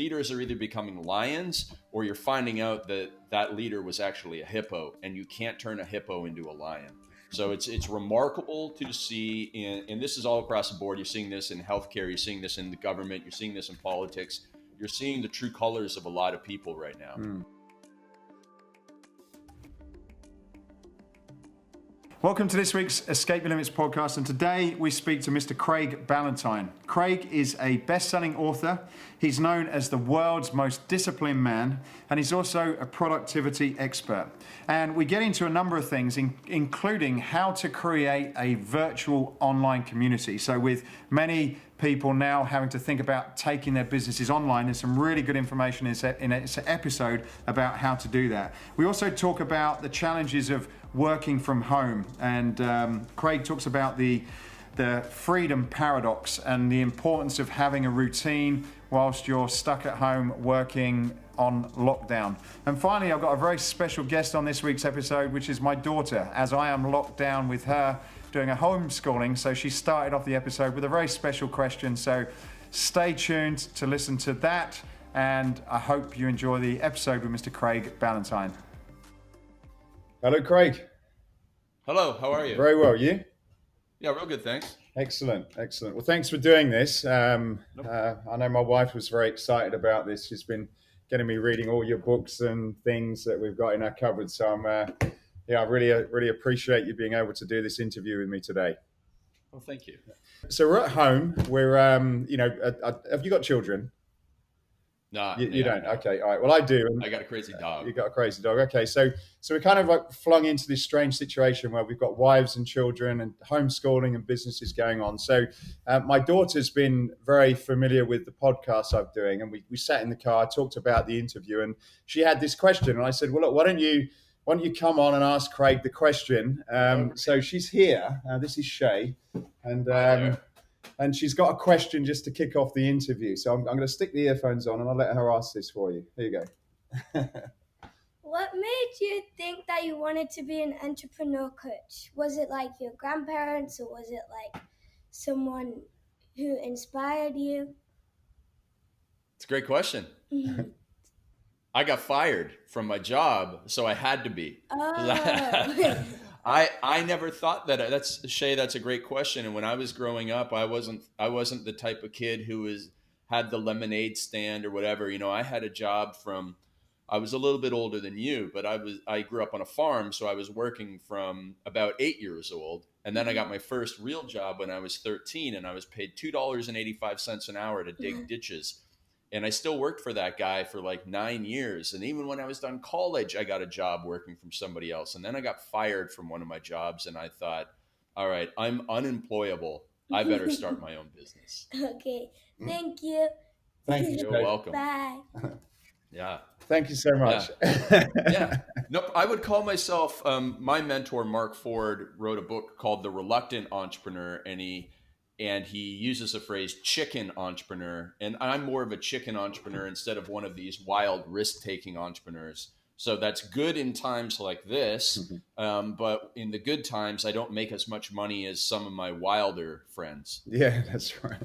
leaders are either becoming lions or you're finding out that that leader was actually a hippo, and you can't turn a hippo into a lion. So it's remarkable to see, and this is all across the board. You're seeing this in healthcare, you're seeing this in the government, you're seeing this in politics. You're seeing the true colors of a lot of people right now. Welcome to this week's Escape Your Limits podcast, and today we speak to Mr. Craig Ballantyne. Craig is a best-selling author. He's known as the world's most disciplined man, and he's also a productivity expert. And we get into a number of things, including how to create a virtual online community. So with many people now having to think about taking their businesses online, there's some really good information in this episode about how to do that. We also talk about the challenges of working from home, and Craig talks about the freedom paradox and the importance of having a routine whilst you're stuck at home working on lockdown. And finally, I've got a very special guest on this week's episode, which is my daughter, as I am locked down with her doing a homeschooling. So she started off the episode with a very special question. So stay tuned to listen to that, and I hope you enjoy the episode with Mr. Craig Ballantyne. Hello, Craig. Hello, how are you? Very well, you? Yeah, real good, thanks. Excellent. Well, thanks for doing this. I know my wife was very excited about this. She's been getting me reading all your books and things that we've got in our cupboard. So I really appreciate you being able to do this interview with me today. Well, thank you. So we're at home. We're, have you got children? No, you don't. Okay, all right. Well, I do. I got a crazy dog. You got a crazy dog. Okay, so we're kind of like flung into this strange situation where we've got wives and children and homeschooling and businesses going on. So my daughter's been very familiar with the podcast I'm doing, and we sat in the car, talked about the interview, and she had this question, and I said, well, look, why don't you come on and ask Craig the question? So she's here. This is Shay, and she's got a question just to kick off the interview. So I'm going to stick the earphones on and I'll let her ask this for you. Here you go. What made you think that you wanted to be an entrepreneur coach? Was it like your grandparents, or was it like someone who inspired you? It's a great question. I got fired from my job, so I had to be. Oh. I never thought that. That's a great question. And when I was growing up, I wasn't the type of kid who had the lemonade stand or whatever. You know, I had a job I was a little bit older than you, but I grew up on a farm, so I was working from about 8 years old. And then I got my first real job when I was 13, and I was paid $2.85 an hour to dig ditches. And I still worked for that guy for like 9 years. And even when I was done college, I got a job working from somebody else. And then I got fired from one of my jobs. And I thought, all right, I'm unemployable. I better start my own business. Okay. Thank you. Thank you. You're welcome. Bye. Yeah. Thank you so much. Yeah. Nope. I would call myself, my mentor, Mark Ford, wrote a book called The Reluctant Entrepreneur. And he uses the phrase chicken entrepreneur. And I'm more of a chicken entrepreneur instead of one of these wild risk-taking entrepreneurs. So that's good in times like this. But in the good times, I don't make as much money as some of my wilder friends. Yeah, that's right.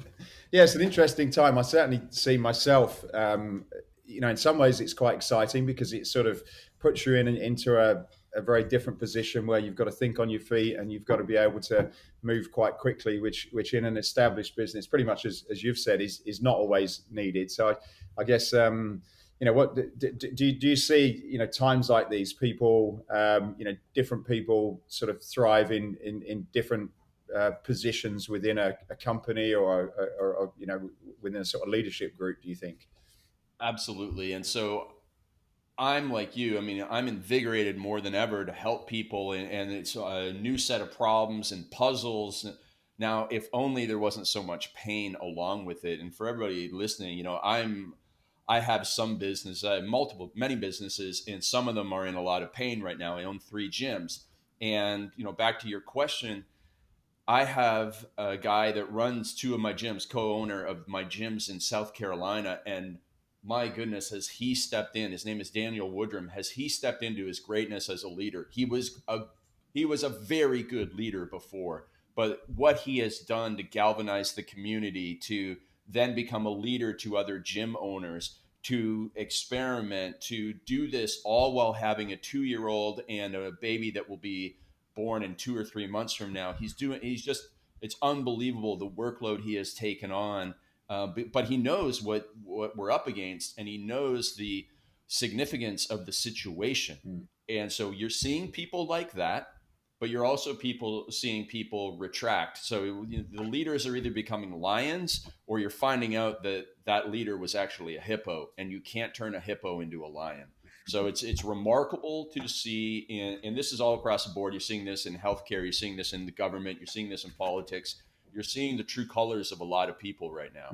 Yeah, it's an interesting time. I certainly see myself, in some ways it's quite exciting because it sort of puts you into a very different position where you've got to think on your feet and you've got to be able to move quite quickly, which in an established business, pretty much as you've said, is not always needed. So I guess, what do you see, times like these, people, different people sort of thrive in different positions within a company or within a sort of leadership group, do you think? Absolutely. And so I'm like you. I mean, I'm invigorated more than ever to help people, and it's a new set of problems and puzzles. Now, if only there wasn't so much pain along with it. And for everybody listening, I have some business, many businesses, and some of them are in a lot of pain right now. I own 3 gyms. And, back to your question, I have a guy that runs 2 of my gyms, co-owner of my gyms in South Carolina, and my goodness, has he stepped in? His name is Daniel Woodrum. Has he stepped into his greatness as a leader? He was a very good leader before, but what he has done to galvanize the community, to then become a leader to other gym owners, to experiment, to do this all while having a 2-year-old and a baby that will be born in 2 or 3 months from now. It's unbelievable the workload he has taken on. But he knows what we're up against, and he knows the significance of the situation. And so you're seeing people like that, but you're also seeing people retract. So the leaders are either becoming lions, or you're finding out that that leader was actually a hippo, and you can't turn a hippo into a lion. So it's remarkable to see, and this is all across the board. You're seeing this in healthcare, you're seeing this in the government, you're seeing this in politics. You're seeing the true colors of a lot of people right now.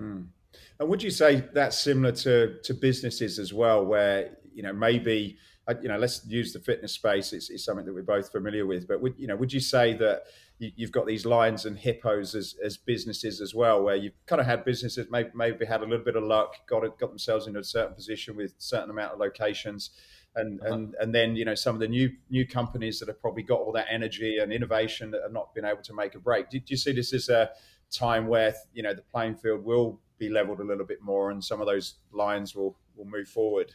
And would you say that's similar to businesses as well, where, maybe, let's use the fitness space. It's something that we're both familiar with, but would you say that you've got these lions and hippos as businesses as well, where you've kind of had businesses maybe had a little bit of luck, got themselves into a certain position with a certain amount of locations, and then some of the new companies that have probably got all that energy and innovation that have not been able to make a break. Do you see this as a time where the playing field will be leveled a little bit more, and some of those lines will move forward?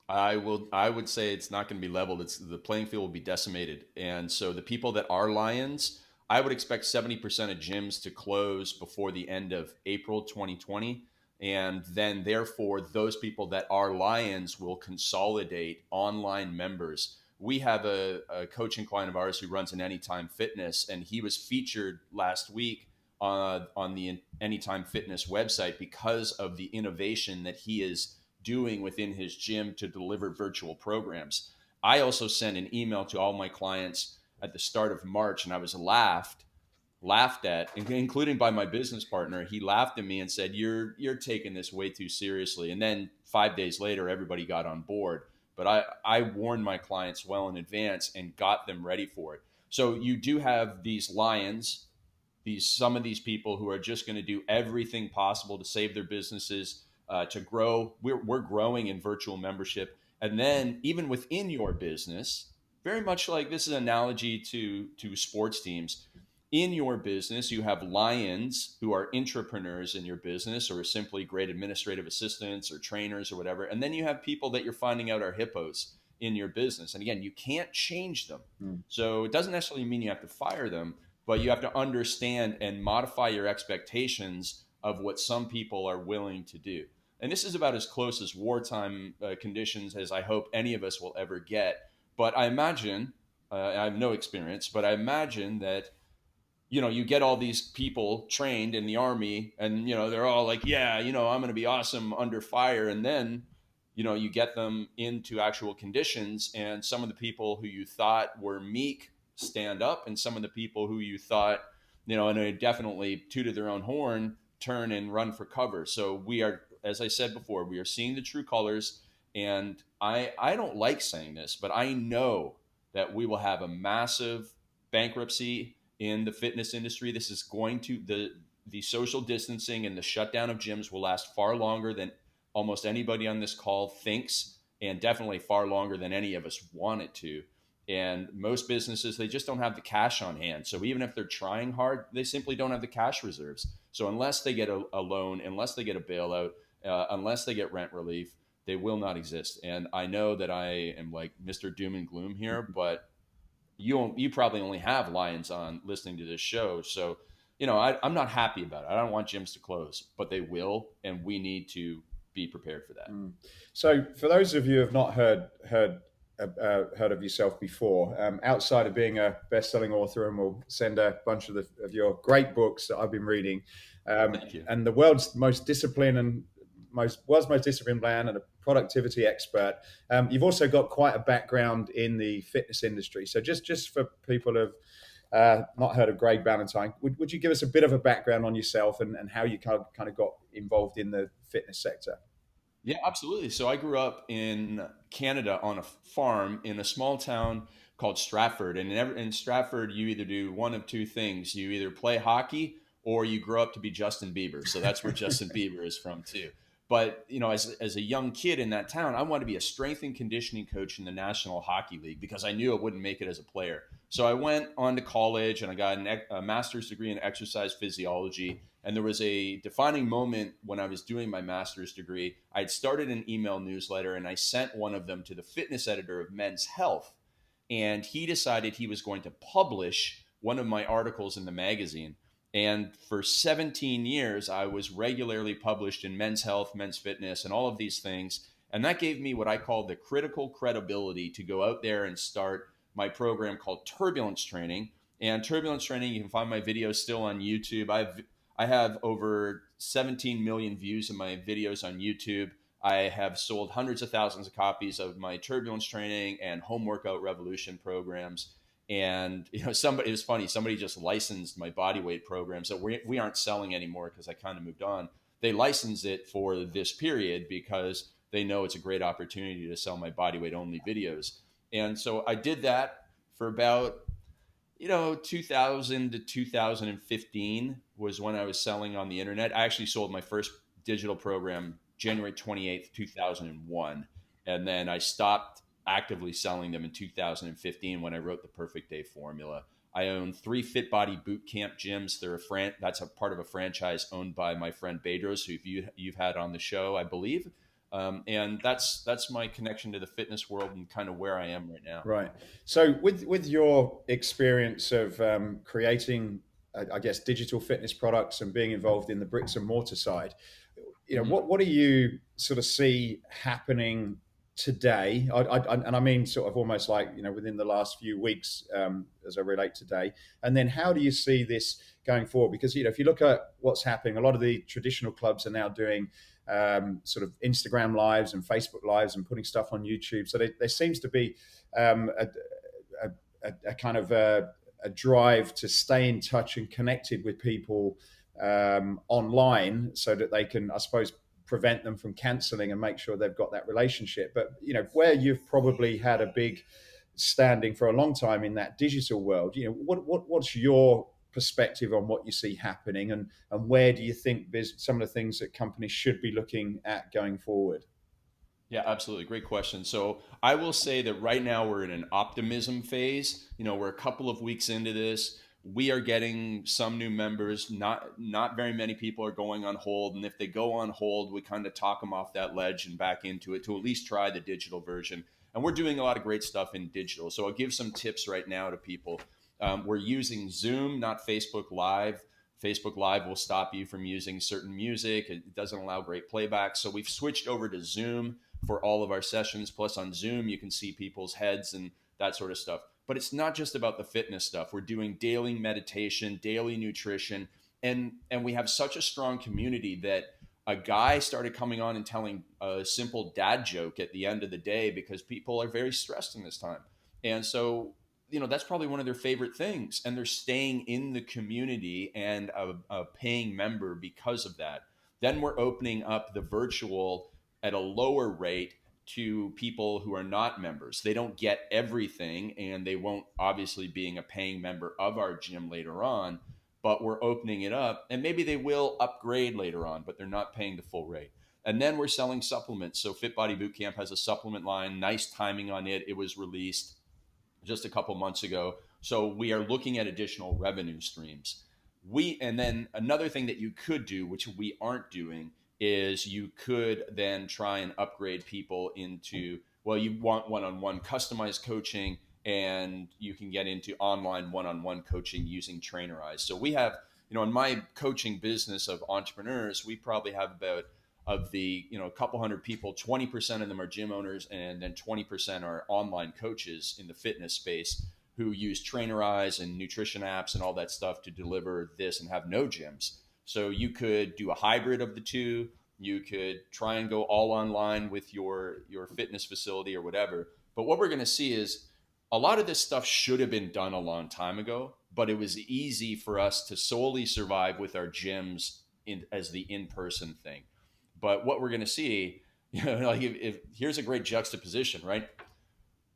I would say it's not going to be leveled. The playing field will be decimated. And so the people that are lions, I would expect 70% of gyms to close before the end of April 2020. And then therefore those people that are lions will consolidate online members. We have a coaching client of ours who runs an Anytime Fitness, and he was featured last week on the Anytime Fitness website because of the innovation that he is doing within his gym to deliver virtual programs. I also sent an email to all my clients at the start of March, and I was laughed at, including by my business partner. He laughed at me and said, you're taking this way too seriously. And then 5 days later, everybody got on board. But I warned my clients well in advance and got them ready for it. So you do have these lions, some of these people who are just going to do everything possible to save their businesses, to grow. We're growing in virtual membership. And then even within your business, very much like this is an analogy to sports teams. In your business, you have lions who are intrapreneurs in your business, or simply great administrative assistants or trainers or whatever. And then you have people that you're finding out are hippos in your business. And again, you can't change them. So it doesn't necessarily mean you have to fire them, but you have to understand and modify your expectations of what some people are willing to do. And this is about as close as wartime conditions as I hope any of us will ever get. But I imagine, I have no experience, but I imagine that, you get all these people trained in the army, and, they're all like, yeah, I'm going to be awesome under fire. And then, you get them into actual conditions, and some of the people who you thought were meek stand up, and some of the people who you thought, and they definitely tooted their own horn, turn and run for cover. So we are, as I said before, we are seeing the true colors. And I don't like saying this, but I know that we will have a massive bankruptcy in the fitness industry. This is going to, the social distancing and the shutdown of gyms will last far longer than almost anybody on this call thinks, and definitely far longer than any of us want it to. And most businesses, they just don't have the cash on hand. So even if they're trying hard, they simply don't have the cash reserves. So unless they get a loan, unless they get a bailout, unless they get rent relief, they will not exist. And I know that I am like Mr. Doom and Gloom here, but you probably only have lions on listening to this show. So, I'm not happy about it. I don't want gyms to close, but they will, and we need to be prepared for that. So for those of you who have not heard of yourself before, outside of being a best-selling author, and we'll send a bunch of your great books that I've been reading, Thank you. and the world's most disciplined man and a productivity expert. You've also got quite a background in the fitness industry. So just for people who have not heard of Craig Ballantyne, would you give us a bit of a background on yourself and how you kind of got involved in the fitness sector? Yeah, absolutely. So I grew up in Canada on a farm in a small town called Stratford. And in Stratford, you either do one of two things. You either play hockey or you grow up to be Justin Bieber. So that's where Justin Bieber is from too. But, as a young kid in that town, I wanted to be a strength and conditioning coach in the National Hockey League because I knew I wouldn't make it as a player. So I went on to college and I got a master's degree in exercise physiology. And there was a defining moment when I was doing my master's degree. I'd started an email newsletter and I sent one of them to the fitness editor of Men's Health. And he decided he was going to publish one of my articles in the magazine. And for 17 years, I was regularly published in Men's Health, Men's Fitness, and all of these things. And that gave me what I call the critical credibility to go out there and start my program called Turbulence Training. And Turbulence Training, you can find my videos still on YouTube. I have over 17 million views of my videos on YouTube. I have sold hundreds of thousands of copies of my Turbulence Training and Home Workout Revolution programs. And it was funny. Somebody just licensed my body weight program, so we aren't selling anymore because I kind of moved on. They licensed it for this period because they know it's a great opportunity to sell my body weight only videos. And so I did that for about 2000 to 2015 was when I was selling on the internet. I actually sold my first digital program January 28th, 2001. And then I stopped actively selling them in 2015 when I wrote the Perfect Day Formula. I own 3 Fit Body Boot Camp gyms. That's a part of a franchise owned by my friend Bedros, who you've had on the show, I believe. And that's my connection to the fitness world and kind of where I am right now. Right. So with your experience of creating, I guess, digital fitness products and being involved in the bricks and mortar side, what do you sort of see happening today? And I mean sort of almost like, within the last few weeks as I relate today. And then how do you see this going forward? Because, if you look at what's happening, a lot of the traditional clubs are now doing sort of Instagram lives and Facebook lives and putting stuff on YouTube. So there seems to be a kind of a drive to stay in touch and connected with people online so that they can, I suppose, prevent them from canceling and make sure they've got that relationship. But, where you've probably had a big standing for a long time in that digital world, what's your perspective on what you see happening, and where do you think there's some of the things that companies should be looking at going forward? Yeah, absolutely. Great question. So I will say that right now we're in an optimism phase. We're a couple of weeks into this. We are getting some new members. Not very many people are going on hold. And if they go on hold, we kind of talk them off that ledge and back into it to at least try the digital version. And we're doing a lot of great stuff in digital. So I'll give some tips right now to people. We're using Zoom, not Facebook Live. Facebook Live will stop you from using certain music. It doesn't allow great playback. So we've switched over to Zoom for all of our sessions. Plus on Zoom, you can see people's heads and that sort of stuff. But it's not just about the fitness stuff. We're doing daily meditation, daily nutrition, and we have such a strong community that a guy started coming on and telling a simple dad joke at the end of the day because people are very stressed in this time. And so, that's probably one of their favorite things. And they're staying in the community and a paying member because of that. Then we're opening up the virtual at a lower rate to people who are not members. They don't get everything, and they won't obviously being a paying member of our gym later on, but we're opening it up, and maybe they will upgrade later on, but they're not paying the full rate. And then we're selling supplements. So Fit Body Bootcamp has a supplement line, nice timing on it. It was released just a couple months ago. So we are looking at additional revenue streams. And then another thing that you could do, which we aren't doing, is you could then try and upgrade people into, well, you want one-on-one customized coaching, and you can get into online one-on-one coaching using Trainerize. So we have, in my coaching business of entrepreneurs, we probably have about, of the, a couple hundred people, 20% of them are gym owners, and then 20% are online coaches in the fitness space who use Trainerize and nutrition apps and all that stuff to deliver this and have no gyms. So you could do a hybrid of the two. You could try and go all online with your fitness facility or whatever. But what we're going to see is a lot of this stuff should have been done a long time ago, but it was easy for us to solely survive with our gyms as the in-person thing. But what we're going to see, like if here's a great juxtaposition, right?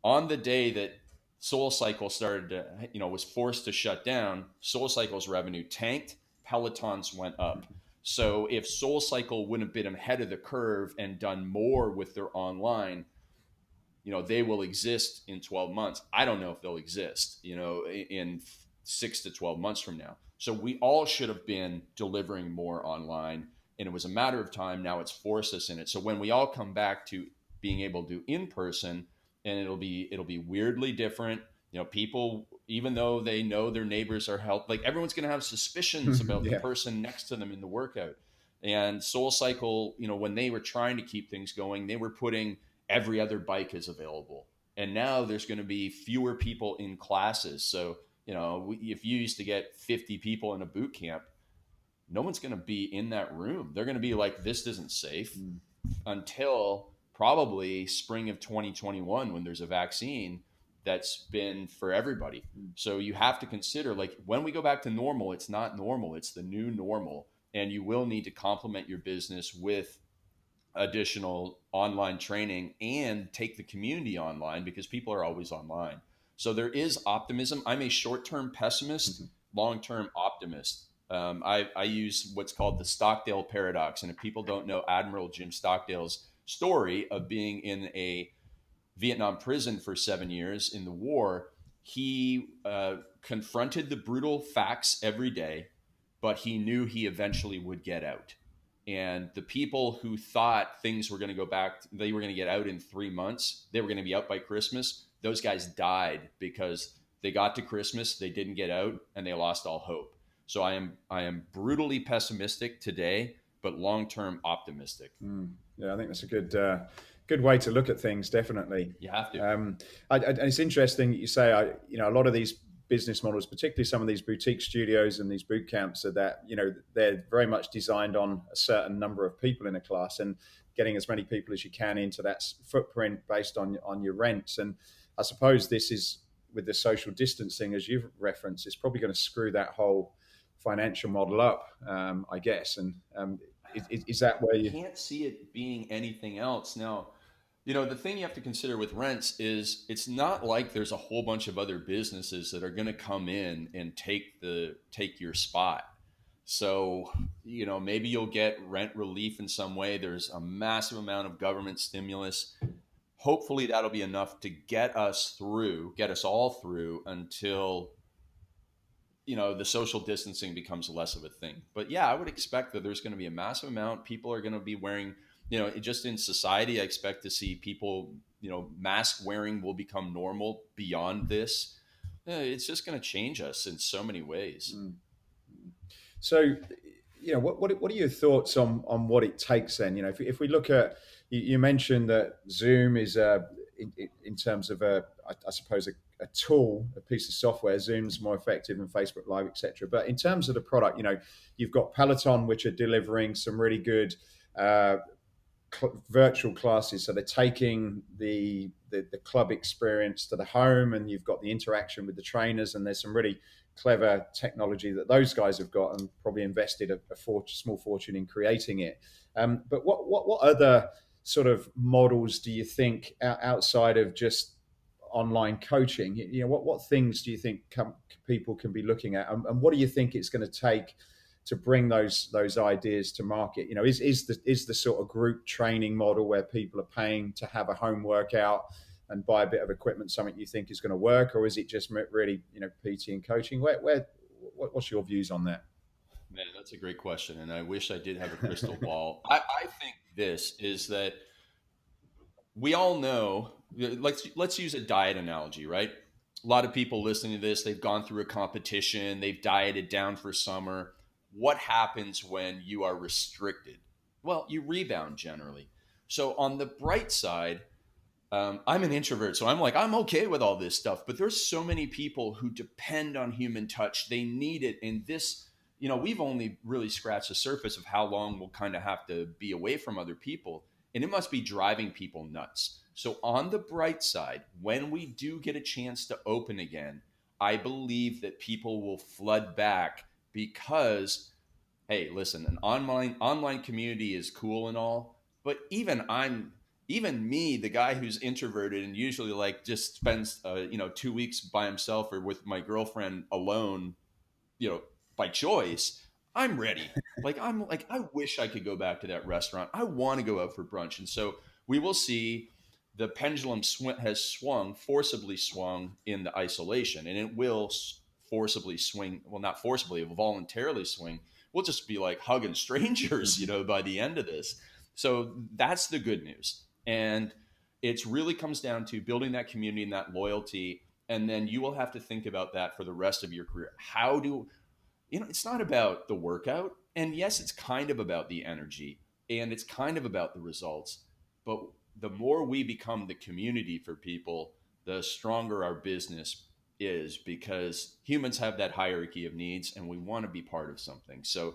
On the day that SoulCycle started to, was forced to shut down, SoulCycle's revenue tanked, Peloton's went up. So if SoulCycle wouldn't have been ahead of the curve and done more with their online, they will exist in 12 months. I don't know if they'll exist, in 6 to 12 months from now. So we all should have been delivering more online, and it was a matter of time. Now it's forced us in it. So when we all come back to being able to do in person, and it'll be weirdly different. People, even though they know their neighbors are healthy, like everyone's going to have suspicions about the Yeah. person next to them in the workout. And Soul Cycle, when they were trying to keep things going, they were putting every other bike is available. And now there's going to be fewer people in classes. So, if you used to get 50 people in a boot camp, no one's going to be in that room. They're going to be like, this isn't safe until probably spring of 2021 when there's a vaccine that's been for everybody. So you have to consider, like, when we go back to normal, it's not normal, it's the new normal. And you will need to complement your business with additional online training and take the community online, because people are always online. So there is optimism. I'm a short-term pessimist, long-term optimist. I use what's called the Stockdale paradox. And if people don't know Admiral Jim Stockdale's story of being in a Vietnam prison for 7 years in the war, he confronted the brutal facts every day, but he knew he eventually would get out. And the people who thought things were going to go back, they were going to get out in 3 months, they were going to be out by Christmas, those guys died because they got to Christmas, they didn't get out, and they lost all hope. So I am brutally pessimistic today, but long-term optimistic. Yeah, I think that's a good way to look at things. Definitely, You have to. And it's interesting that you say, a lot of these business models, particularly some of these boutique studios and these boot camps, are that they're very much designed on a certain number of people in a class and getting as many people as you can into that footprint based on your rents. And I suppose this is, with the social distancing, as you've referenced, it's probably going to screw that whole financial model up, I guess. And is that where you can't see it being anything else? Now, the thing you have to consider with rents is it's not like there's a whole bunch of other businesses that are going to come in and take your spot. So, maybe you'll get rent relief in some way. There's a massive amount of government stimulus. Hopefully that'll be enough to get us all through until the social distancing becomes less of a thing. But yeah, I would expect that there's going to be a massive amount. People are going to be wearing, just in society, I expect to see people, mask wearing will become normal beyond this. It's just going to change us in so many ways. So, what are your thoughts on what it takes then? If we look at, you mentioned that Zoom is in terms of I suppose a tool, a piece of software. Zoom's more effective than Facebook Live, etc. But in terms of the product, you've got Peloton, which are delivering some really good virtual classes. So they're taking the club experience to the home, and you've got the interaction with the trainers, and there's some really clever technology that those guys have got and probably invested a small fortune in creating it. But what other sort of models do you think outside of just online coaching? What things do you think people can be looking at, and what do you think it's going to take to bring those ideas to market? Is the sort of group training model where people are paying to have a home workout and buy a bit of equipment something you think is going to work, or is it just really PT and coaching? What's your views on that? Man, that's a great question, and I wish I did have a crystal ball. I think this is that we all know. Let's use a diet analogy, right? A lot of people listening to this, they've gone through a competition, they've dieted down for summer. What happens when you are restricted? Well, you rebound generally. So on the bright side, I'm an introvert, so I'm okay with all this stuff. But there's so many people who depend on human touch. They need it. And this, we've only really scratched the surface of how long we'll kind of have to be away from other people. And it must be driving people nuts. So on the bright side, when we do get a chance to open again, I believe that people will flood back because, hey, listen, an online community is cool and all, but even me, the guy who's introverted and usually just spends 2 weeks by himself or with my girlfriend alone, by choice, I'm ready. I wish I could go back to that restaurant. I want to go out for brunch. And so we will see the pendulum has forcibly swung in the isolation, and it will forcibly swing, well, not forcibly, voluntarily swing. We'll just be like hugging strangers, by the end of this. So that's the good news. And it really comes down to building that community and that loyalty. And then you will have to think about that for the rest of your career. It's not about the workout. And yes, it's kind of about the energy and it's kind of about the results. But the more we become the community for people, the stronger our business is, because humans have that hierarchy of needs and we want to be part of something. So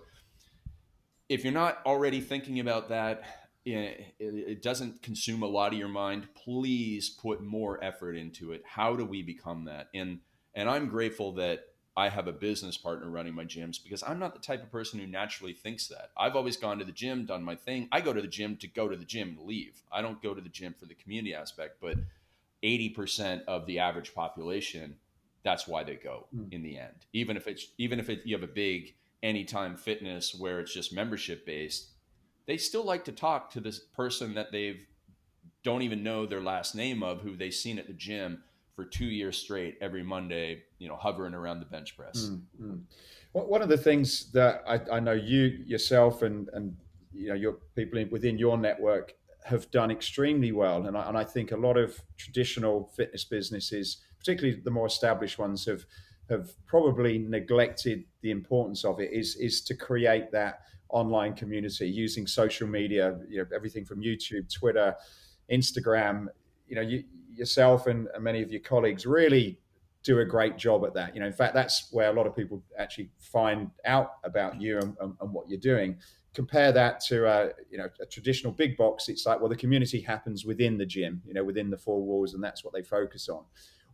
if you're not already thinking about that, it doesn't consume a lot of your mind, please put more effort into it. How do we become that? And I'm grateful that I have a business partner running my gyms, because I'm not the type of person who naturally thinks that. I've always gone to the gym, done my thing. I go to the gym to go to the gym and leave. I don't go to the gym for the community aspect, but 80% of the average population, that's why they go in the end. Even if you have a big Anytime Fitness where it's just membership based, they still like to talk to this person that they've don't even know their last name of, who they've seen at the gym for 2 years straight every Monday, hovering around the bench press. One of the things that I know you yourself and your people within your network have done extremely well, and I think a lot of traditional fitness businesses, particularly the more established ones, have probably neglected the importance of it, is to create that online community using social media, everything from YouTube, Twitter, Instagram. Yourself and many of your colleagues really do a great job at that. In fact, that's where a lot of people actually find out about you and what you're doing. Compare that to a traditional big box. It's like, well, the community happens within the gym, within the four walls, and that's what they focus on.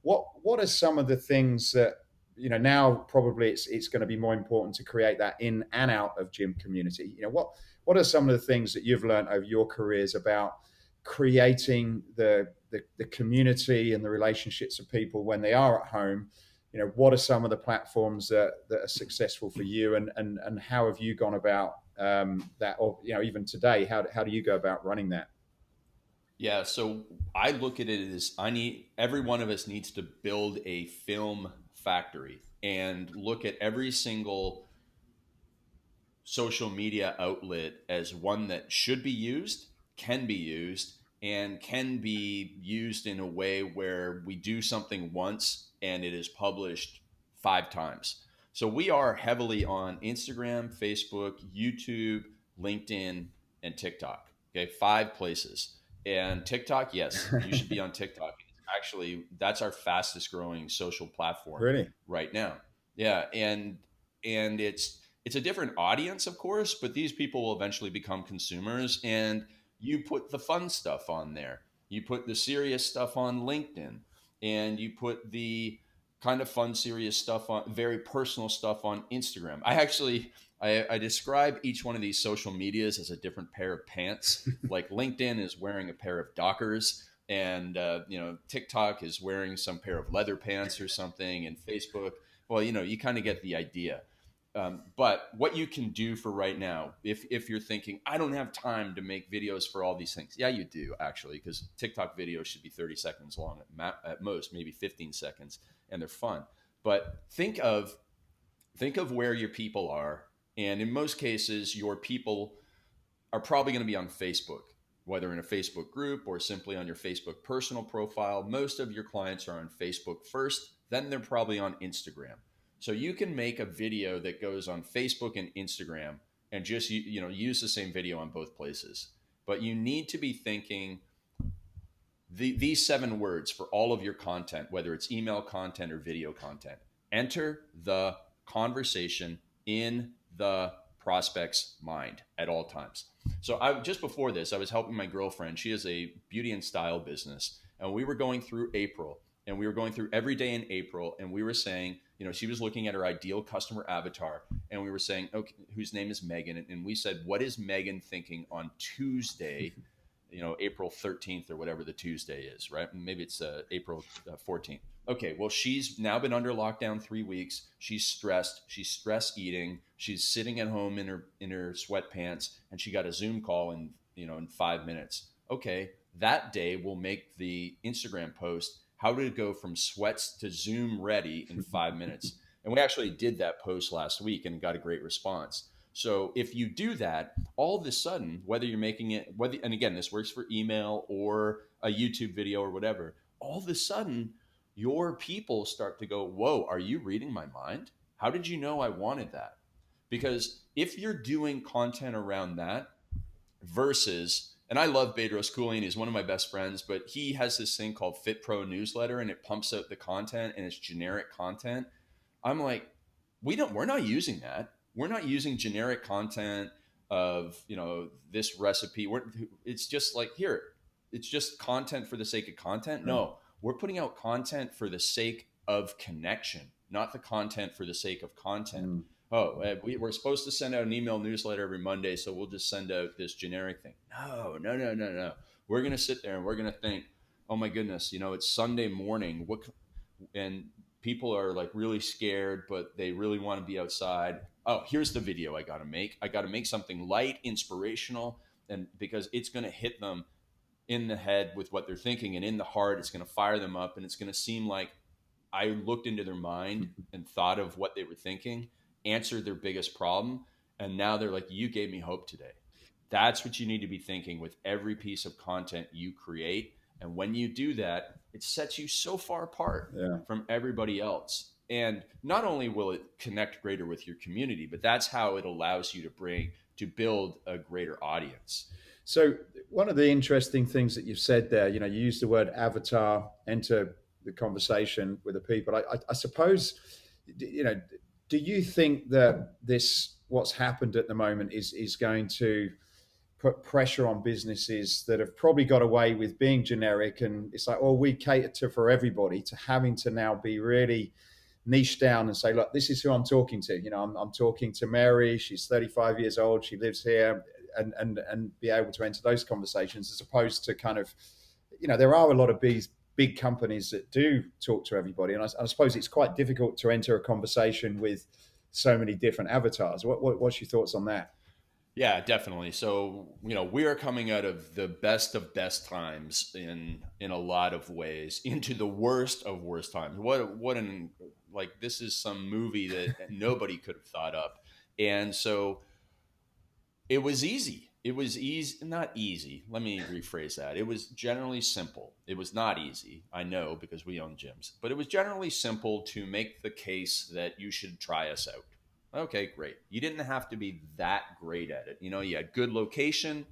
What are some of the things that now probably it's going to be more important to create that in and out of gym community? What are some of the things that you've learned over your careers about creating the community and the relationships of people when they are at home? What are some of the platforms that are successful for you, and how have you gone about that? Or even today, how do you go about running that? Yeah, so I look at it as every one of us needs to build a film factory and look at every single social media outlet as one that should be used, can be used, and can be used in a way where we do something once and it is published 5 times. So we are heavily on Instagram, Facebook, YouTube, LinkedIn, and TikTok. Okay, 5 places. And TikTok, yes, you should be on TikTok. Actually, that's our fastest growing social platform Really? right now. Yeah, and it's a different audience, of course, but these people will eventually become consumers. And you put the fun stuff on there. You put the serious stuff on LinkedIn, and you put the kind of fun, serious stuff on, very personal stuff on Instagram. I describe each one of these social medias as a different pair of pants. Like LinkedIn is wearing a pair of Dockers, and TikTok is wearing some pair of leather pants or something, and Facebook, well, you kind of get the idea. But what you can do for right now, if you're thinking, I don't have time to make videos for all these things. Yeah, you do actually, because TikTok videos should be 30 seconds long at most, maybe 15 seconds, and they're fun. But think of where your people are. And in most cases, your people are probably going to be on Facebook, whether in a Facebook group or simply on your Facebook personal profile. Most of your clients are on Facebook first, then they're probably on Instagram. So you can make a video that goes on Facebook and Instagram and just use the same video on both places. But you need to be thinking these 7 words for all of your content, whether it's email content or video content. Enter the conversation in the prospect's mind at all times. So just before this, I was helping my girlfriend. She has a beauty and style business, and we were going through April, and we were going through every day in April, and we were saying, she was looking at her ideal customer avatar, and we were saying, okay, whose name is Megan? And we said, what is Megan thinking on Tuesday, April 13th or whatever the Tuesday is, right? Maybe it's April 14th. Okay, well, she's now been under lockdown 3 weeks. She's stressed. She's stress eating. She's sitting at home in her sweatpants, and she got a Zoom call in 5 minutes. Okay, that day we'll make the Instagram post, how to go from sweats to Zoom ready in 5 minutes. And we actually did that post last week and got a great response. So if you do that, all of a sudden, whether you're making it, whether, and again, this works for email or a YouTube video or whatever, all of a sudden, your people start to go, whoa, are you reading my mind? How did you know I wanted that? Because if you're doing content around that versus, and I love Bedros Keuilian, he's one of my best friends, but he has this thing called Fit Pro newsletter and it pumps out the content and it's generic content. I'm like, we're not using that. We're not using generic content of, this recipe. It's just like, here, it's just content for the sake of content. No, we're putting out content for the sake of connection, not the content for the sake of content. We're supposed to send out an email newsletter every Monday, so we'll just send out this generic thing. No. We're going to sit there and we're going to think, oh my goodness, it's Sunday morning. And people are like really scared, but they really want to be outside. Oh, here's the video I got to make. I got to make something light, inspirational, and because it's going to hit them in the head with what they're thinking, and in the heart, it's going to fire them up, and it's going to seem like I looked into their mind and thought of what they were thinking, answered their biggest problem, and now they're like, you gave me hope today. That's what you need to be thinking with every piece of content you create. And when you do that, it sets you so far apart from everybody else. And not only will it connect greater with your community, but that's how it allows you to build a greater audience. So one of the interesting things that you've said there, you used the word avatar, enter the conversation with the people. I suppose, do you think that what's happened at the moment is going to put pressure on businesses that have probably got away with being generic, and it's like, we cater for everybody, to having to now be really niche down and say, look, this is who I'm talking to. I'm talking to Mary. She's 35 years old. She lives here, and be able to enter those conversations, as opposed to kind of, there are a lot of these big companies that do talk to everybody. And I suppose it's quite difficult to enter a conversation with so many different avatars. What's your thoughts on that? Yeah, definitely. So, we are coming out of the best of best times in a lot of ways into the worst of worst times. This is some movie that nobody could have thought up. And so it was easy. It was easy, not easy. Let me rephrase that. It was generally simple. It was not easy, I know, because we own gyms, but it was generally simple to make the case that you should try us out. Okay, great. You didn't have to be that great at it. You had good location.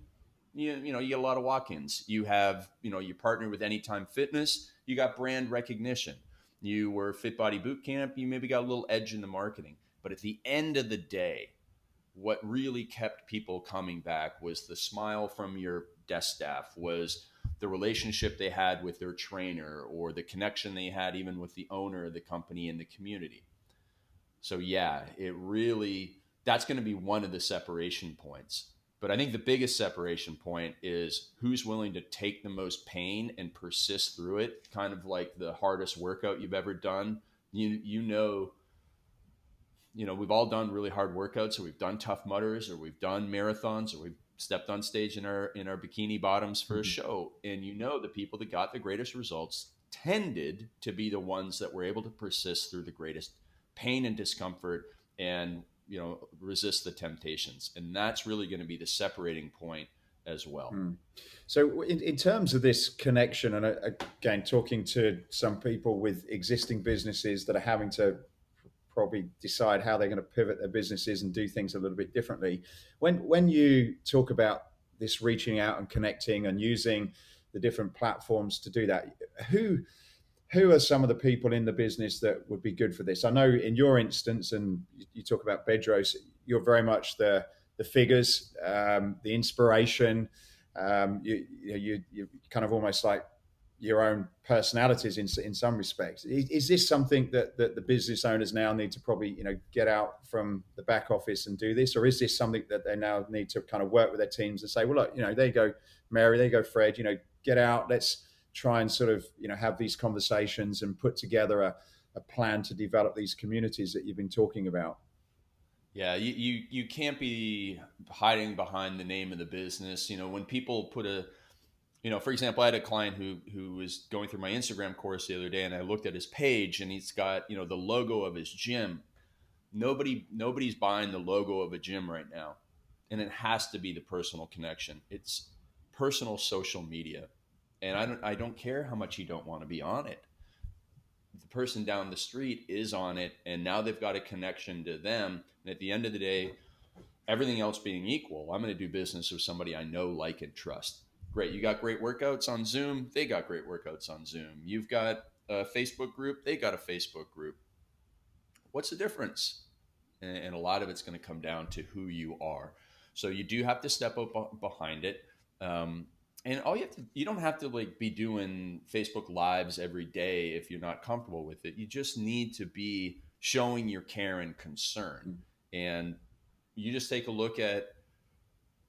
You get a lot of walk-ins. You have, you partner with Anytime Fitness. You got brand recognition. You were Fit Body Boot Camp. You maybe got a little edge in the marketing. But at the end of the day, what really kept people coming back was the smile from your desk staff, was the relationship they had with their trainer, or the connection they had even with the owner of the company and the community. So yeah, that's going to be one of the separation points. But I think the biggest separation point is who's willing to take the most pain and persist through it, kind of like the hardest workout you've ever done. We've all done really hard workouts, or we've done Tough Mudders, or we've done marathons, or we've stepped on stage in our bikini bottoms for a show. And the people that got the greatest results tended to be the ones that were able to persist through the greatest pain and discomfort, and resist the temptations. And that's really going to be the separating point as well. So in terms of this connection, and again, talking to some people with existing businesses that are having to probably decide how they're going to pivot their businesses and do things a little bit differently, when you talk about this reaching out and connecting and using the different platforms to do that, who are some of the people in the business that would be good for this? I know in your instance, and you talk about Bedros, you're very much the figures, the inspiration. You kind of almost like your own personalities in some respects. Is this something that the business owners now need to probably get out from the back office and do this, or is this something that they now need to kind of work with their teams and say, well, look, there you go, Mary, there you go, Fred, get out, let's try and sort of have these conversations and put together a plan to develop these communities that you've been talking about? Yeah, you can't be hiding behind the name of the business. When people put For example, I had a client who was going through my Instagram course the other day, and I looked at his page, and he's got the logo of his gym. Nobody's buying the logo of a gym right now, and it has to be the personal connection. It's personal social media, and I don't care how much you don't want to be on it. The person down the street is on it, and now they've got a connection to them. And at the end of the day, everything else being equal, I'm going to do business with somebody I know, like, and trust. Great. You got great workouts on Zoom. They got great workouts on Zoom. You've got a Facebook group. They got a Facebook group. What's the difference? And a lot of it's going to come down to who you are. So you do have to step up behind it. And you don't have to like be doing Facebook lives every day if you're not comfortable with it. You just need to be showing your care and concern. And you just take a look at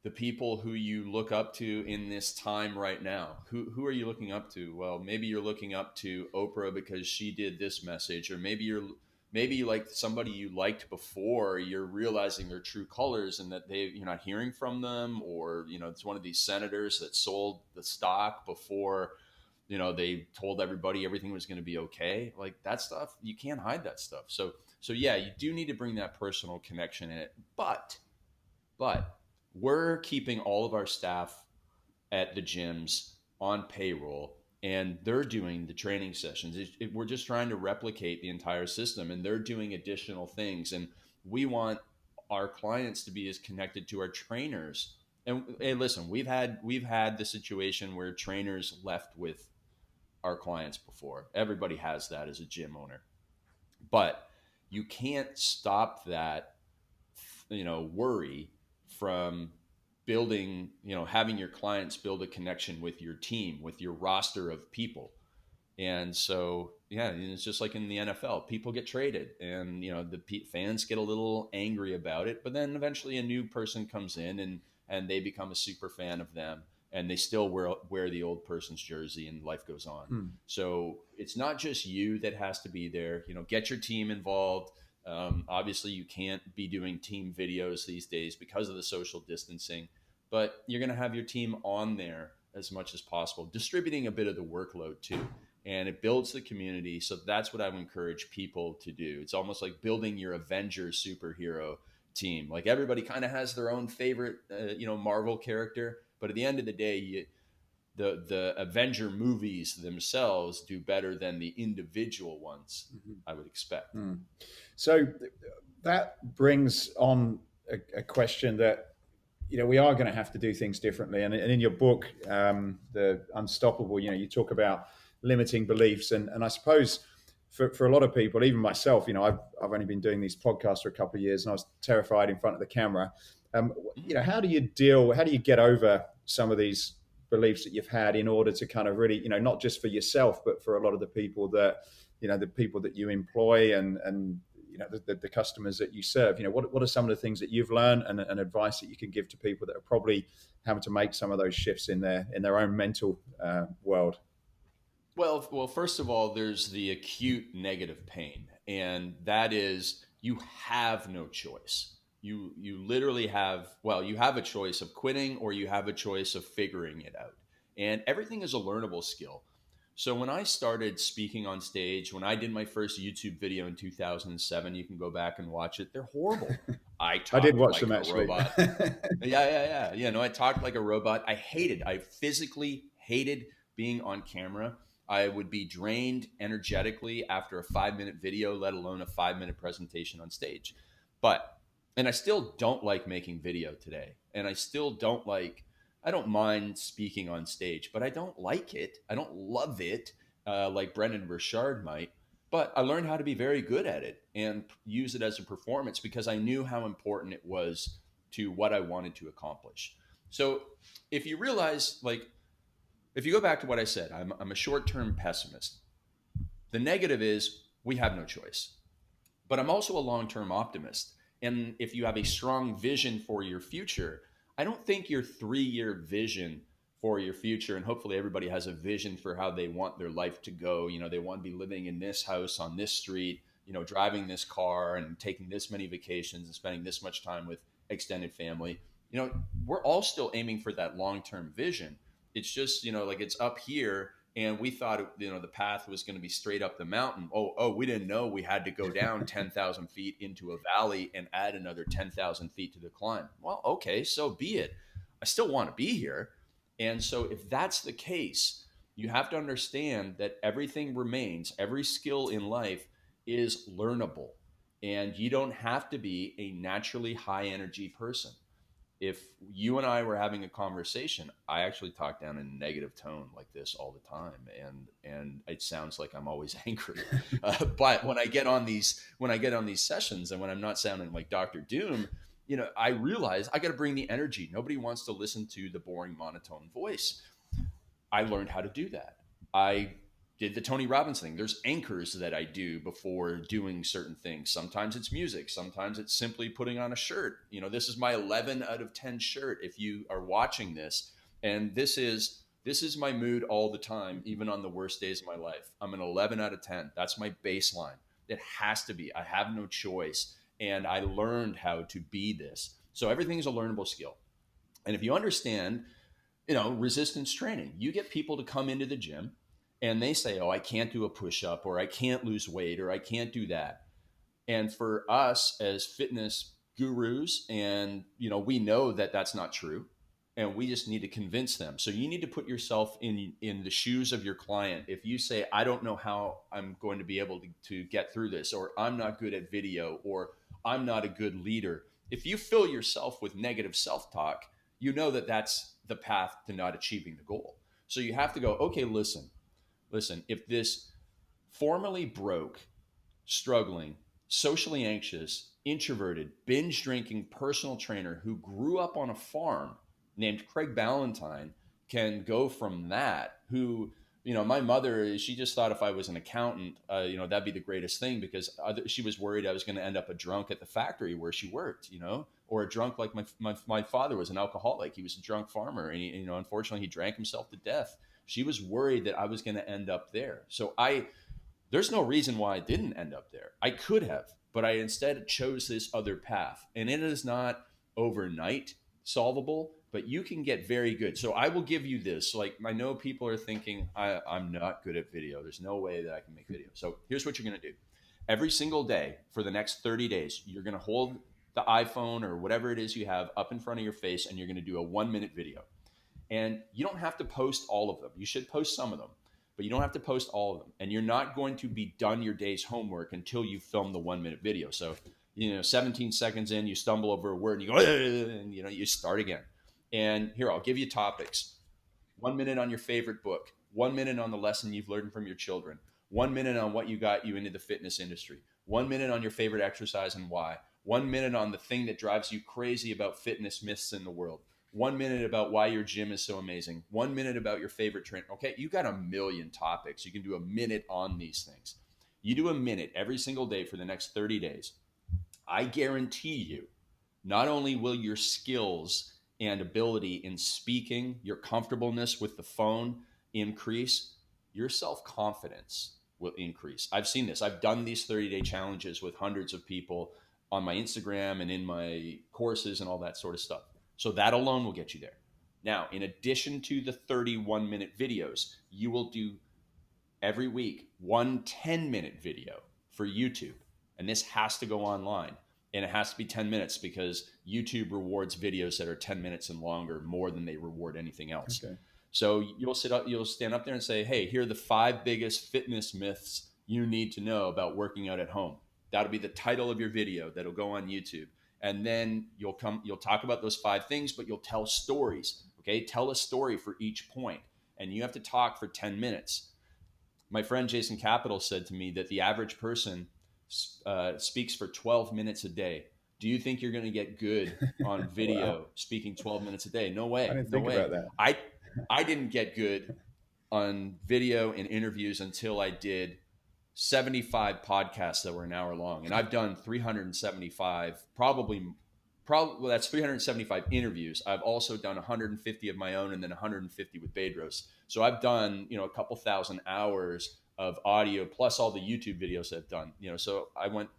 the people who you look up to in this time right now. Who are you looking up to? Well, maybe you're looking up to Oprah because she did this message, or maybe you like somebody you liked before. You're realizing their true colors and that you're not hearing from them, or it's one of these senators that sold the stock before they told everybody everything was going to be okay. Like that stuff, you can't hide that stuff. So yeah, you do need to bring that personal connection in it, but we're keeping all of our staff at the gyms on payroll, and they're doing the training sessions. We're just trying to replicate the entire system, and they're doing additional things. And we want our clients to be as connected to our trainers. And hey, listen, we've had the situation where trainers left with our clients before. Everybody has that as a gym owner, but you can't stop that, worry from building, having your clients build a connection with your team, with your roster of people. And so, yeah, it's just like in the NFL, people get traded, and, the fans get a little angry about it, but then eventually a new person comes in and they become a super fan of them, and they still wear the old person's jersey, and life goes on. So it's not just you that has to be there, get your team involved. Obviously you can't be doing team videos these days because of the social distancing, but you're going to have your team on there as much as possible, distributing a bit of the workload too. And it builds the community. So that's what I would encourage people to do. It's almost like building your Avengers superhero team. Like everybody kind of has their own favorite, Marvel character, but at the end of the day, the Avenger movies themselves do better than the individual ones, I would expect. So that brings on a question that, we are going to have to do things differently. And in your book, The Unstoppable, you talk about limiting beliefs. And I suppose for a lot of people, even myself, I've only been doing these podcasts for a couple of years, and I was terrified in front of the camera. How do you get over some of these beliefs that you've had in order to kind of really, not just for yourself, but for a lot of the people that, the people that you employ and the customers that you serve? What are some of the things that you've learned and advice that you can give to people that are probably having to make some of those shifts in their own mental world? Well, first of all, there's the acute negative pain, and that is you have no choice. You literally you have a choice of quitting, or you have a choice of figuring it out. And everything is a learnable skill. So when I started speaking on stage, when I did my first YouTube video in 2007, you can go back and watch it. They're horrible. I did watch like them, a actually. Robot. Yeah. I talked like a robot. I physically hated being on camera. I would be drained energetically after a 5-minute video, let alone a 5-minute presentation on stage. And I still don't like making video today. And I still don't mind speaking on stage, but I don't like it. I don't love it like Brendan Burchard might. But I learned how to be very good at it and use it as a performance because I knew how important it was to what I wanted to accomplish. So if you realize, if you go back to what I said, I'm a short-term pessimist. The negative is we have no choice. But I'm also a long-term optimist. And if you have a strong vision for your future, I don't think your 3-year vision for your future, and hopefully everybody has a vision for how they want their life to go. They want to be living in this house on this street, driving this car and taking this many vacations and spending this much time with extended family. We're all still aiming for that long-term vision. It's just, like it's up here, and we thought, the path was going to be straight up the mountain. We didn't know we had to go down 10,000 feet into a valley and add another 10,000 feet to the climb. Well, okay, so be it. I still want to be here. And so if that's the case, you have to understand that everything remains, every skill in life is learnable. And you don't have to be a naturally high energy person. If you and I were having a conversation, I actually talk down in a negative tone like this all the time, and it sounds like I'm always angry. But when I get on these sessions, and when I'm not sounding like Dr. Doom, I realize I got to bring the energy. Nobody wants to listen to the boring monotone voice. I learned how to do that. I did the Tony Robbins thing. There's anchors that I do before doing certain things. Sometimes it's music. Sometimes it's simply putting on a shirt. This is my 11 out of 10 shirt. If you are watching this, and this is my mood all the time, even on the worst days of my life. I'm an 11 out of 10. That's my baseline. It has to be. I have no choice. And I learned how to be this. So everything's a learnable skill. And if you understand, resistance training, you get people to come into the gym, and they say, I can't do a push-up, or I can't lose weight, or I can't do that. And for us as fitness gurus, and, we know that that's not true, and we just need to convince them. So you need to put yourself in the shoes of your client. If you say, I don't know how I'm going to be able to get through this, or I'm not good at video, or I'm not a good leader. If you fill yourself with negative self-talk, you know that that's the path to not achieving the goal. So you have to go, okay, listen, if this formerly broke, struggling, socially anxious, introverted, binge drinking personal trainer who grew up on a farm named Craig Ballantyne can go from that, who, my mother, she just thought if I was an accountant, that'd be the greatest thing, because she was worried I was going to end up a drunk at the factory where she worked, or a drunk like my father was an alcoholic. He was a drunk farmer, and unfortunately he drank himself to death. She was worried that I was going to end up there. So there's no reason why I didn't end up there. I could have, but I instead chose this other path. And it is not overnight solvable, but you can get very good. So I will give you this. Like, I know people are thinking, I'm not good at video. There's no way that I can make video. So here's what you're going to do. Every single day for the next 30 days, you're going to hold the iPhone or whatever it is you have up in front of your face, and you're going to do a 1-minute video. And you don't have to post all of them. You should post some of them, but you don't have to post all of them. And you're not going to be done your day's homework until you film the 1-minute video. So, 17 seconds in, you stumble over a word and you go, and you start again. And here, I'll give you topics. 1 minute on your favorite book, 1 minute on the lesson you've learned from your children, 1 minute on what you got you into the fitness industry, 1 minute on your favorite exercise and why, 1 minute on the thing that drives you crazy about fitness myths in the world, 1 minute about why your gym is so amazing, 1 minute about your favorite trainer. Okay, you got a million topics. You can do a minute on these things. You do a minute every single day for the next 30 days. I guarantee you, not only will your skills and ability in speaking, your comfortableness with the phone increase, your self-confidence will increase. I've seen this. I've done these 30-day challenges with hundreds of people on my Instagram and in my courses and all that sort of stuff. So that alone will get you there. Now, in addition to the 31-minute videos, you will do every week 1 10-minute video for YouTube. And this has to go online. And it has to be 10 minutes because YouTube rewards videos that are 10 minutes and longer more than they reward anything else. Okay. So you'll stand up there and say, hey, here are the 5 biggest fitness myths you need to know about working out at home. That'll be the title of your video that'll go on YouTube. And then you'll talk about those 5 things, but you'll tell stories. Okay. Tell a story for each point. And you have to talk for 10 minutes. My friend Jason Capital said to me that the average person speaks for 12 minutes a day. Do you think you're going to get good on video wow. speaking 12 minutes a day? No way. I didn't think about that. I didn't get good on video and interviews until I did 75 podcasts that were an hour long. And I've done 375, probably that's 375 interviews. I've also done 150 of my own and then 150 with Bedros. So I've done, a couple thousand hours of audio plus all the YouTube videos I've done, so I went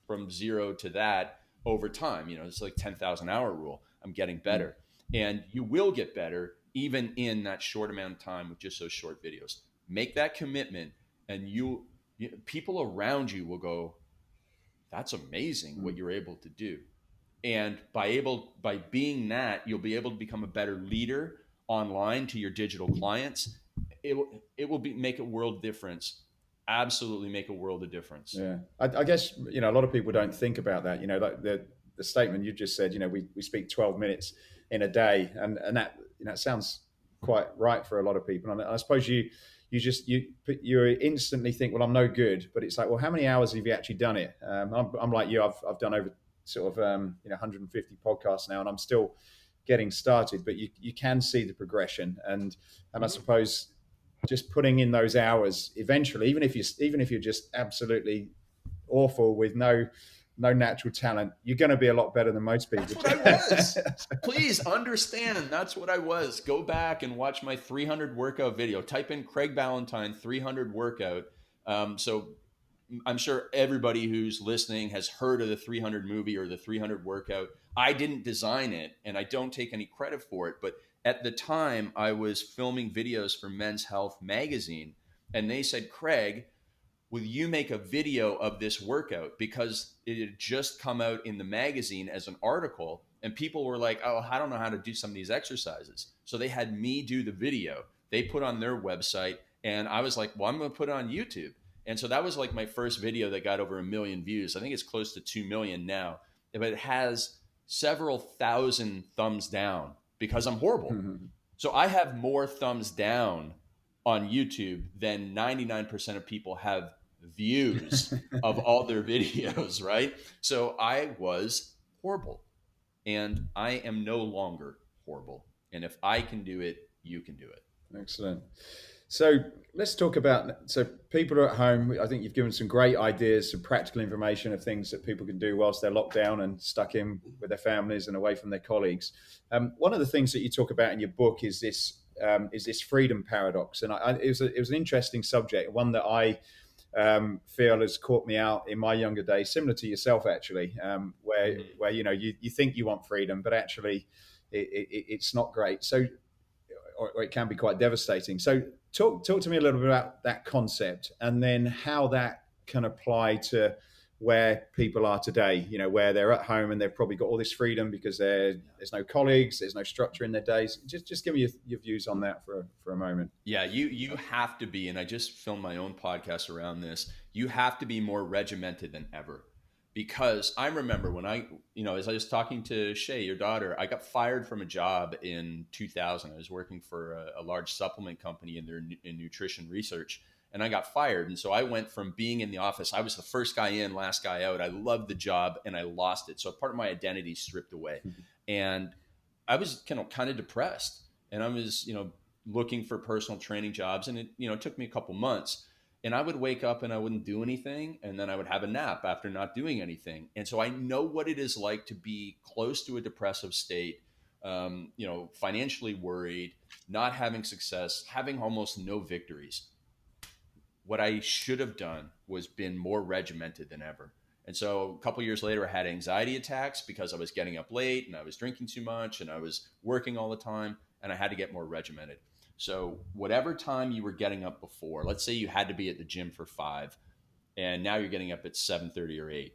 from 0 to that over time. It's like 10,000 hour rule. I'm getting better and you will get better even in that short amount of time with just those short videos. Make that commitment, and people around you will go, that's amazing what you're able to do. And by being that, you'll be able to become a better leader online to your digital clients. It will make a world difference. Absolutely make a world of difference. Yeah, I guess a lot of people don't think about that. Like the statement you just said. We speak 12 minutes in a day, and that sounds quite right for a lot of people. And I suppose you instantly think, well, I'm no good. But it's like, well, how many hours have you actually done it? I'm like you. I've done over sort of 150 podcasts now, and I'm still getting started. But you can see the progression, and I suppose just putting in those hours eventually, even if you're just absolutely awful with no natural talent, you're going to be a lot better than most people. That's what I was. Please understand, that's what I was. Go back and watch my 300 workout video. Type in Craig Ballantyne 300 workout. So I'm sure everybody who's listening has heard of the 300 movie or the 300 workout. I didn't design it, and I don't take any credit for it, but at the time I was filming videos for Men's Health magazine, and they said, Craig, will you make a video of this workout? Because it had just come out in the magazine as an article, and people were like, oh, I don't know how to do some of these exercises. So they had me do the video. They put on their website, and I was like, well, I'm going to put it on YouTube. And so that was like my first video that got over 1 million views. I think it's close to 2 million now, but it has several thousand thumbs down because I'm horrible. Mm-hmm. So I have more thumbs down on YouTube than 99% of people have views of all their videos, right? So I was horrible, and I am no longer horrible. And if I can do it, you can do it. Excellent. So let's talk about, so people are at home. I think you've given some great ideas, some practical information of things that people can do whilst they're locked down and stuck in with their families and away from their colleagues. One of the things that you talk about in your book is this freedom paradox. And it was an interesting subject, one that I feel has caught me out in my younger days, similar to yourself, actually, where you think you want freedom, but actually it's not great. So, or it can be quite devastating. So talk to me a little bit about that concept, and then how that can apply to where people are today, where they're at home and they've probably got all this freedom because there's no colleagues, there's no structure in their days. Just give me your views on that for a moment. Yeah, you have to be, and I just filmed my own podcast around this, you have to be more regimented than ever. Because I remember when as I was talking to Shay, your daughter, I got fired from a job in 2000. I was working for a large supplement company in nutrition research, and I got fired. And so I went from being in the office, I was the first guy in, last guy out. I loved the job, and I lost it. So part of my identity stripped away. Mm-hmm. And I was kind of depressed, and I was, looking for personal training jobs, and it took me a couple months. And I would wake up and I wouldn't do anything, and then I would have a nap after not doing anything. And so I know what it is like to be close to a depressive state, financially worried, not having success, having almost no victories. What I should have done was been more regimented than ever. And so a couple of years later, I had anxiety attacks because I was getting up late and I was drinking too much and I was working all the time, and I had to get more regimented. So whatever time you were getting up before, let's say you had to be at the gym for 5 and now you're getting up at 7:30 or 8.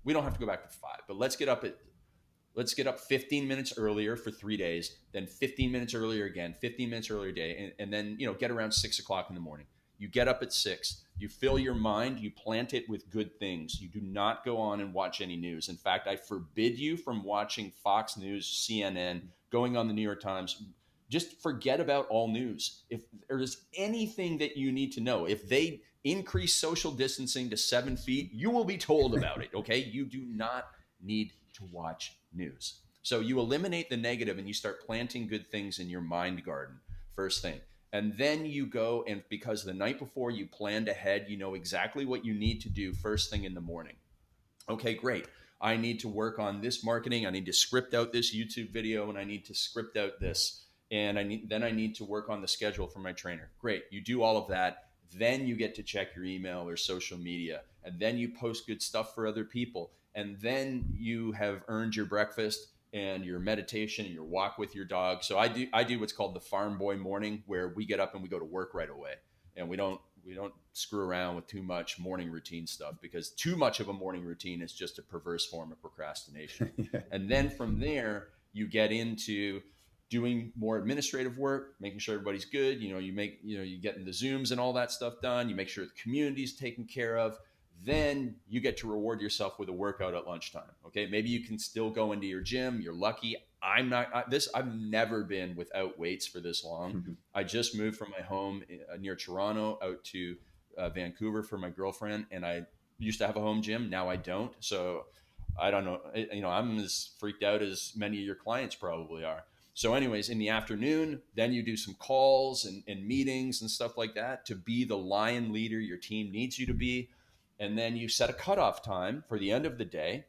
We don't have to go back to 5, but let's get up 15 minutes earlier for 3 days, then 15 minutes earlier again, 15 minutes earlier day, and then get around 6 o'clock in the morning. You get up at 6, you fill your mind, you plant it with good things. You do not go on and watch any news. In fact, I forbid you from watching Fox News, CNN, going on the New York Times. Just forget about all news. If there's anything that you need to know, if they increase social distancing to 7 feet, you will be told about it, okay? You do not need to watch news. So you eliminate the negative and you start planting good things in your mind garden, first thing. And then you go, and because the night before you planned ahead, you know exactly what you need to do first thing in the morning. Okay, great. I need to work on this marketing. I need to script out this YouTube video, and I need to script out this. And I need to work on the schedule for my trainer. Great. You do all of that. Then you get to check your email or social media. And then you post good stuff for other people. And then you have earned your breakfast and your meditation and your walk with your dog. So I do what's called the farm boy morning, where we get up and we go to work right away, and we don't screw around with too much morning routine stuff, because too much of a morning routine is just a perverse form of procrastination. Yeah. And then from there, you get into doing more administrative work, making sure everybody's good. You get in the Zooms and all that stuff done. You make sure the community's taken care of. Then you get to reward yourself with a workout at lunchtime. Okay. Maybe you can still go into your gym. You're lucky. I've never been without weights for this long. I just moved from my home near Toronto out to Vancouver for my girlfriend. And I used to have a home gym. Now I don't. So I don't know. I'm as freaked out as many of your clients probably are. So anyways, in the afternoon, then you do some calls and meetings and stuff like that to be the lion leader your team needs you to be. And then you set a cutoff time for the end of the day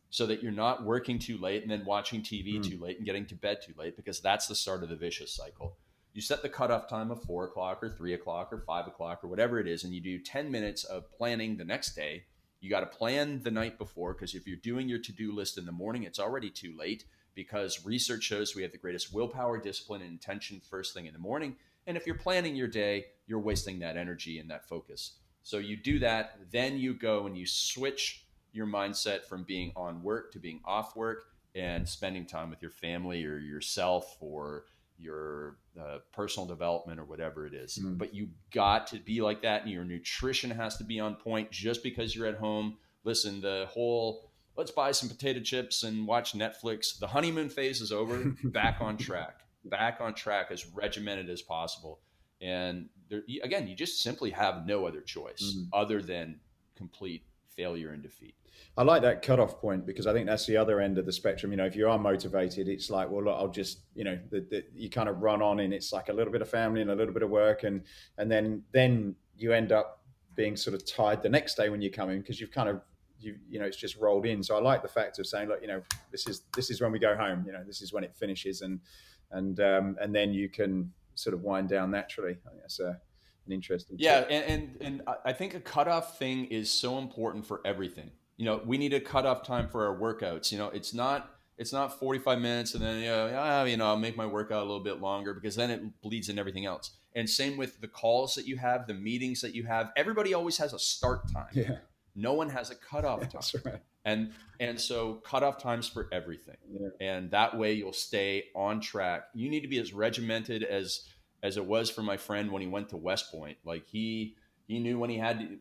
so that you're not working too late and then watching TV too late and getting to bed too late, because that's the start of the vicious cycle. You set the cutoff time of 4 o'clock or 3 o'clock or 5 o'clock or whatever it is, and you do 10 minutes of planning the next day. You got to plan the night before, because if you're doing your to-do list in the morning, it's already too late, because research shows we have the greatest willpower, discipline, and intention first thing in the morning. And if you're planning your day, you're wasting that energy and that focus. So you do that, then you go and you switch your mindset from being on work to being off work and spending time with your family or yourself or your personal development or whatever it is. But you got to be like that, and your nutrition has to be on point. Just because you're at home, listen, the whole let's buy some potato chips and watch Netflix, the honeymoon phase is over. Back on track as regimented as possible. And again, you just simply have no other choice other than complete failure and defeat. I like that cutoff point, because I think that's the other end of the spectrum. If you are motivated, it's like, well, look, I'll just, you kind of run on, and it's like a little bit of family and a little bit of work. And then you end up being sort of tired the next day when you come in, because you've kind of, it's just rolled in. So I like the fact of saying, look, this is when we go home, this is when it finishes. And then you can sort of wind down naturally. I think that's an interesting tip. Yeah. And I think a cutoff thing is so important for everything. We need a cutoff time for our workouts. It's not 45 minutes and then, I'll make my workout a little bit longer, because then it bleeds in everything else. And same with the calls that you have, the meetings that you have. Everybody always has a start time. Yeah. No one has a cutoff time. That's right. And so cutoff times for everything. Yeah. And that way you'll stay on track. You need to be as regimented as it was for my friend when he went to West Point. Like he knew when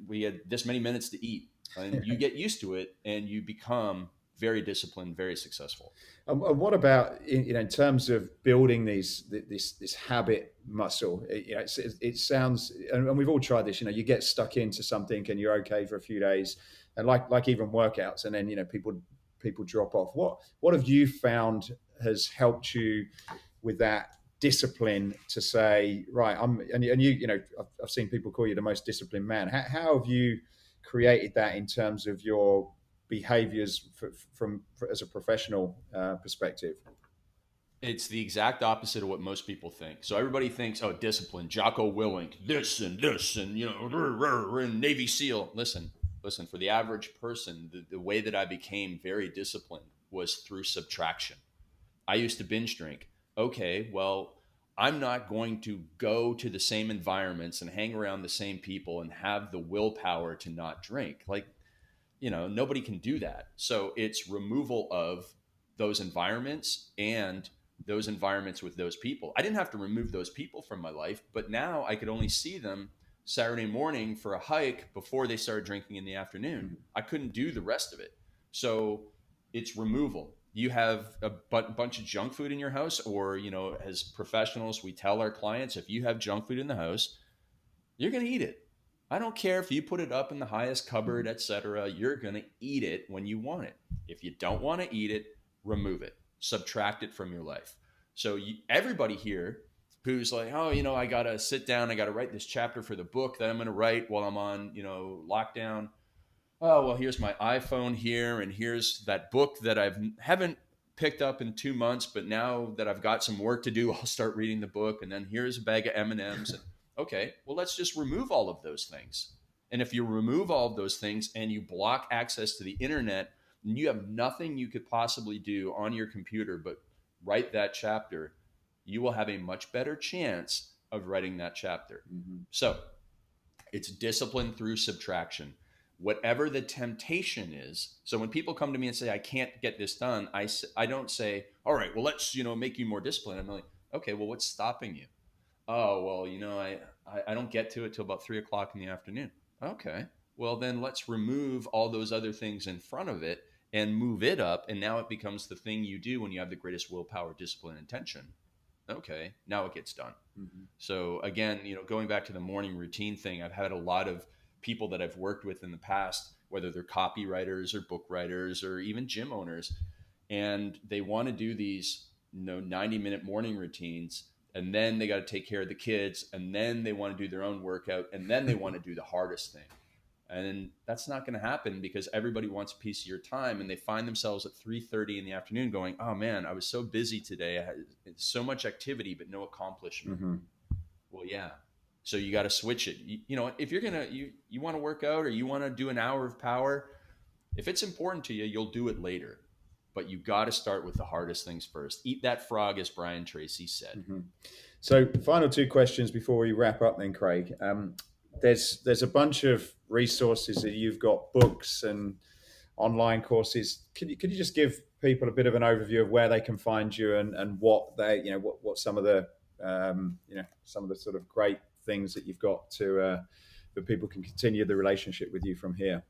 we had this many minutes to eat. And you get used to it, and you become very disciplined, very successful. And what about in terms of building this habit muscle? It sounds, and we've all tried this. You get stuck into something, and you're okay for a few days, and like even workouts, and then people drop off. What have you found has helped you with that discipline to say, right? I've seen people call you the most disciplined man. How have you created that in terms of your behaviors from as a professional perspective? It's the exact opposite of what most people think. So everybody thinks, oh, discipline, Jocko Willink, this and and Navy SEAL. Listen, for the average person, the way that I became very disciplined was through subtraction. I used to binge drink. Okay, well, I'm not going to go to the same environments and hang around the same people and have the willpower to not drink. Nobody can do that. So it's removal of those environments and those environments with those people. I didn't have to remove those people from my life, but now I could only see them Saturday morning for a hike before they started drinking in the afternoon. I couldn't do the rest of it. So it's removal. You have a bunch of junk food in your house, or, as professionals, we tell our clients, if you have junk food in the house, you're going to eat it. I don't care if you put it up in the highest cupboard, etc. You're going to eat it when you want it. If you don't want to eat it, remove it, subtract it from your life. So everybody here who's like, oh, I got to sit down, I got to write this chapter for the book that I'm going to write while I'm on, lockdown. Oh, well, here's my iPhone here, and here's that book that I haven't picked up in 2 months, but now that I've got some work to do, I'll start reading the book. And then here's a bag of M&Ms. Okay, well, let's just remove all of those things. And if you remove all of those things and you block access to the internet and you have nothing you could possibly do on your computer but write that chapter, you will have a much better chance of writing that chapter. So it's discipline through subtraction. Whatever the temptation is. So when people come to me and say, I can't get this done, I don't say, all right, well, let's, make you more disciplined. I'm like, okay, well, what's stopping you? Oh, well, I don't get to it till about 3:00 in the afternoon. Okay, well, then let's remove all those other things in front of it and move it up. And now it becomes the thing you do when you have the greatest willpower, discipline, and intention. Okay, now it gets done. So again, going back to the morning routine thing, I've had a lot of people that I've worked with in the past, whether they're copywriters or book writers or even gym owners, and they want to do these 90-minute morning routines, and then they got to take care of the kids, and then they want to do their own workout, and then they want to do the hardest thing. And that's not going to happen because everybody wants a piece of your time, and they find themselves at 3:30 in the afternoon going, oh man, I was so busy today. I had so much activity, but no accomplishment. Well, yeah. So you got to switch it. If you're going to, you want to work out or you want to do an hour of power, if it's important to you, you'll do it later, but you got to start with the hardest things first. Eat that frog, as Brian Tracy said. So final two questions before we wrap up then, Craig. There's a bunch of resources that you've got, books and online courses. Could you just give people a bit of an overview of where they can find you and what they, what some of the, some of the sort of great things that you've got to, that people can continue the relationship with you from here?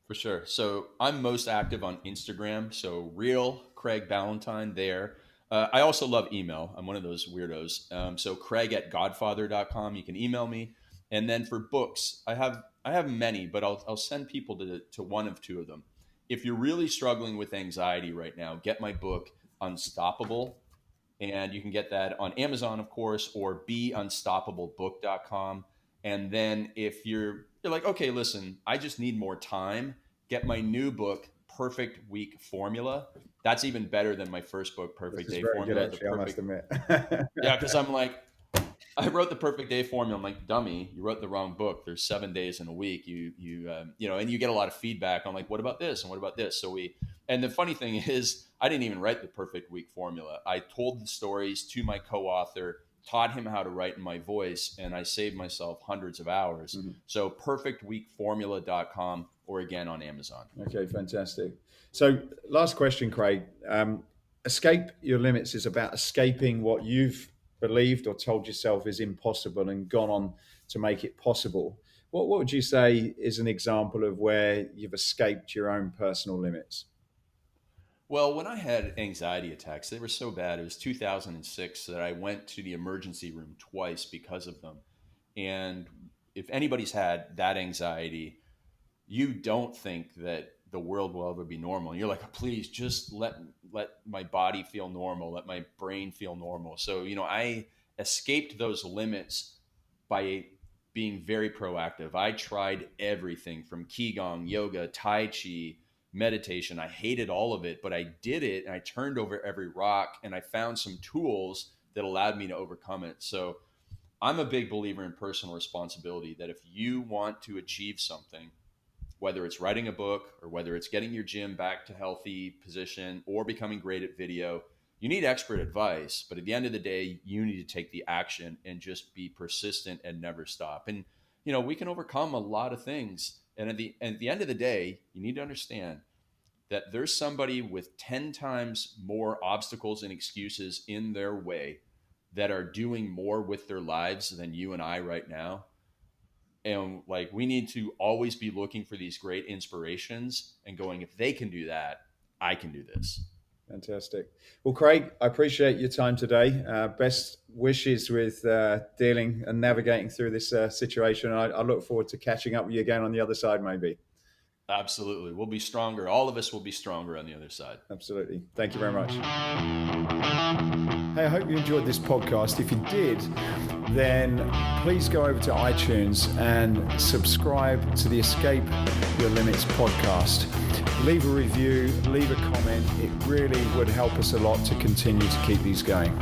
For sure. So I'm most active on Instagram. So real Craig Ballantyne there. I also love email. I'm one of those weirdos. So Craig@godfather.com. You can email me. And then for books, I have many, but I'll send people to one of two of them. If you're really struggling with anxiety right now, get my book Unstoppable, and you can get that on Amazon, of course, or beunstoppable.book.com. And then if you're like, okay, listen, I just need more time, get my new book, Perfect Week Formula. That's even better than my first book, Perfect Day Formula. Good, actually, I must admit. Yeah, because I'm like, I wrote the Perfect Day Formula. I'm like, dummy, you wrote the wrong book. There's 7 days in a week. And you get a lot of feedback on like, what about this and what about this? And the funny thing is, I didn't even write the Perfect Week Formula. I told the stories to my co-author, taught him how to write in my voice, and I saved myself hundreds of hours. So perfectweekformula.com, or again on Amazon. Okay, fantastic. So last question, Craig. Escape Your Limits is about escaping what you've believed or told yourself is impossible and gone on to make it possible. What would you say is an example of where you've escaped your own personal limits? Well, when I had anxiety attacks, they were so bad. It was 2006 that I went to the emergency room twice because of them. And if anybody's had that anxiety, you don't think that the world will ever be normal. You're like, please just let my body feel normal, let my brain feel normal. So, I escaped those limits by being very proactive. I tried everything from Qigong, yoga, Tai Chi, meditation. I hated all of it, but I did it, and I turned over every rock, and I found some tools that allowed me to overcome it. So I'm a big believer in personal responsibility, that if you want to achieve something, whether it's writing a book or whether it's getting your gym back to healthy position or becoming great at video, you need expert advice. But at the end of the day, you need to take the action and just be persistent and never stop. And, we can overcome a lot of things. And at the end of the day, you need to understand that there's somebody with 10 times more obstacles and excuses in their way that are doing more with their lives than you and I right now. And like, we need to always be looking for these great inspirations and going, if they can do that, I can do this. Fantastic. Well, Craig, I appreciate your time today. Best wishes with dealing and navigating through this situation. I look forward to catching up with you again on the other side, maybe. Absolutely. We'll be stronger. All of us will be stronger on the other side. Absolutely. Thank you very much. Hey, I hope you enjoyed this podcast. If you did, then please go over to iTunes and subscribe to the Escape Your Limits podcast. Leave a review, leave a comment. It really would help us a lot to continue to keep these going.